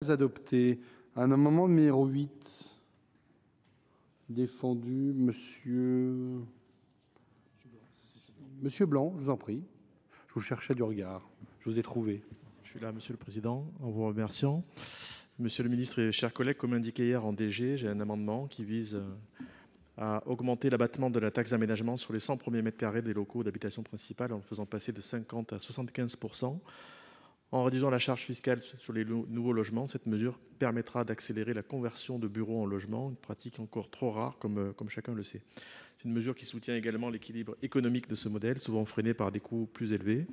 pas adopté. Un amendement numéro 8, défendu, Monsieur Blanc, je vous en prie. Je vous cherchais du regard. Je vous ai trouvé. Je suis là, Monsieur le Président, en vous remerciant. Monsieur le ministre et chers collègues, comme indiqué hier en DG, j'ai un amendement qui vise à augmenter l'abattement de la taxe d'aménagement sur les 100 premiers mètres carrés des locaux d'habitation principale en le faisant passer de 50 à 75%. En réduisant la charge fiscale sur les nouveaux logements, cette mesure permettra d'accélérer la conversion de bureaux en logements, une pratique encore trop rare comme chacun le sait. C'est une mesure qui soutient également l'équilibre économique de ce modèle, souvent freiné par des coûts plus élevés.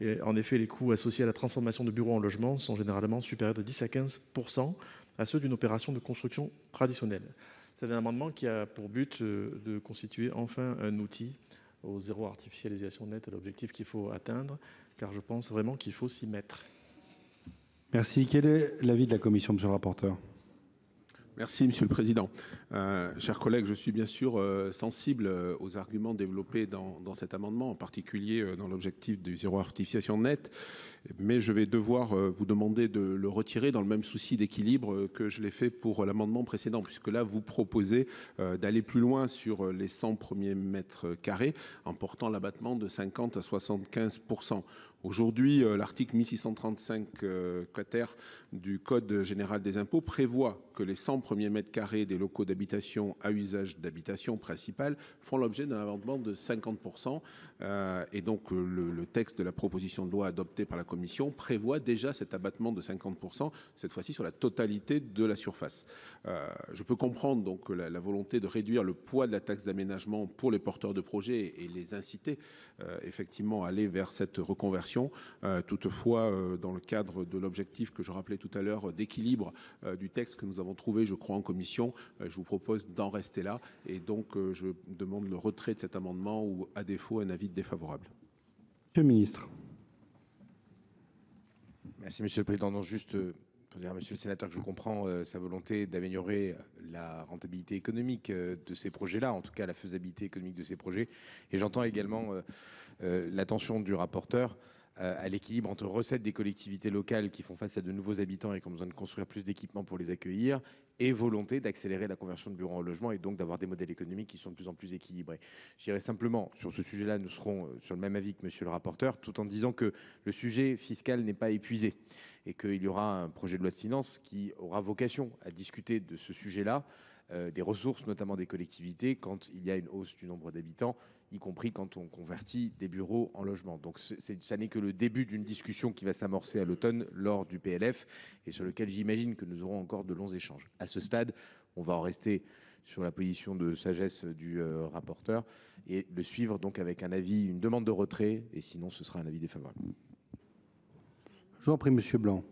Et en effet, les coûts associés à la transformation de bureaux en logements sont généralement supérieurs de 10 à 15% à ceux d'une opération de construction traditionnelle. C'est un amendement qui a pour but de constituer enfin un outil au zéro artificialisation nette, l'objectif qu'il faut atteindre, car je pense vraiment qu'il faut s'y mettre. Merci. Quel est l'avis de la commission, monsieur le rapporteur? Merci, Monsieur le Président. Chers collègues, je suis bien sûr sensible aux arguments développés dans cet amendement, en particulier dans l'objectif du zéro artificialisation nette, mais je vais devoir vous demander de le retirer dans le même souci d'équilibre que je l'ai fait pour l'amendement précédent, puisque là, vous proposez d'aller plus loin sur les 100 premiers mètres carrés en portant l'abattement de 50 à 75%. Aujourd'hui, l'article 1635 quater du Code général des impôts prévoit que les 100 premiers mètres carrés des locaux d'habitation à usage d'habitation principale font l'objet d'un abattement de 50%. Et donc, le texte de la proposition de loi adoptée par la Commission prévoit déjà cet abattement de 50%, cette fois-ci sur la totalité de la surface. Je peux comprendre donc la volonté de réduire le poids de la taxe d'aménagement pour les porteurs de projets et les inciter effectivement à aller vers cette reconversion. Toutefois, dans le cadre de l'objectif que je rappelais tout à l'heure d'équilibre du texte que nous avons trouvé, je crois, en commission, je vous propose d'en rester là. Et donc, je demande le retrait de cet amendement ou, à défaut, un avis défavorable. Monsieur le ministre. Merci, Monsieur le Président. Non, juste pour dire à Monsieur le Sénateur que je comprends sa volonté d'améliorer la rentabilité économique de ces projets-là, en tout cas la faisabilité économique de ces projets. Et j'entends également l'attention du rapporteur à l'équilibre entre recettes des collectivités locales qui font face à de nouveaux habitants et qui ont besoin de construire plus d'équipements pour les accueillir, et volonté d'accélérer la conversion de bureaux en logement et donc d'avoir des modèles économiques qui sont de plus en plus équilibrés. Je dirais simplement, sur ce sujet-là, nous serons sur le même avis que monsieur le rapporteur, tout en disant que le sujet fiscal n'est pas épuisé et qu'il y aura un projet de loi de finances qui aura vocation à discuter de ce sujet-là, des ressources, notamment des collectivités, quand il y a une hausse du nombre d'habitants, y compris quand on convertit des bureaux en logements. Donc ça n'est que le début d'une discussion qui va s'amorcer à l'automne lors du PLF et sur lequel j'imagine que nous aurons encore de longs échanges. À ce stade, on va en rester sur la position de sagesse du rapporteur et le suivre donc avec un avis, une demande de retrait, et sinon ce sera un avis défavorable. Je vous en prie, Monsieur Blanc.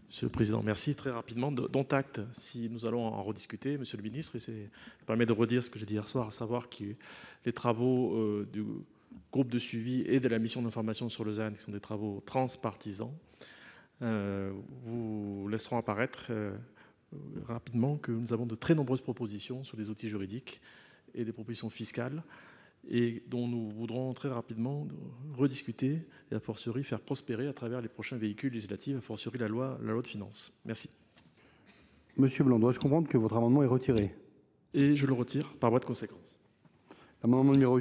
Monsieur le Président, merci. Très rapidement, dont acte, si nous allons en rediscuter, Monsieur le Ministre, et ça permet de redire ce que j'ai dit hier soir, à savoir que les travaux du groupe de suivi et de la mission d'information sur le ZAN, qui sont des travaux transpartisans, vous laisseront apparaître rapidement que nous avons de très nombreuses propositions sur des outils juridiques et des propositions fiscales, et dont nous voudrons très rapidement rediscuter et a fortiori faire prospérer à travers les prochains véhicules législatifs, a fortiori la loi de finances. Merci. Monsieur Blanc, dois-je comprendre que votre amendement est retiré? Et je le retire par voie de conséquence. L'amendement numéro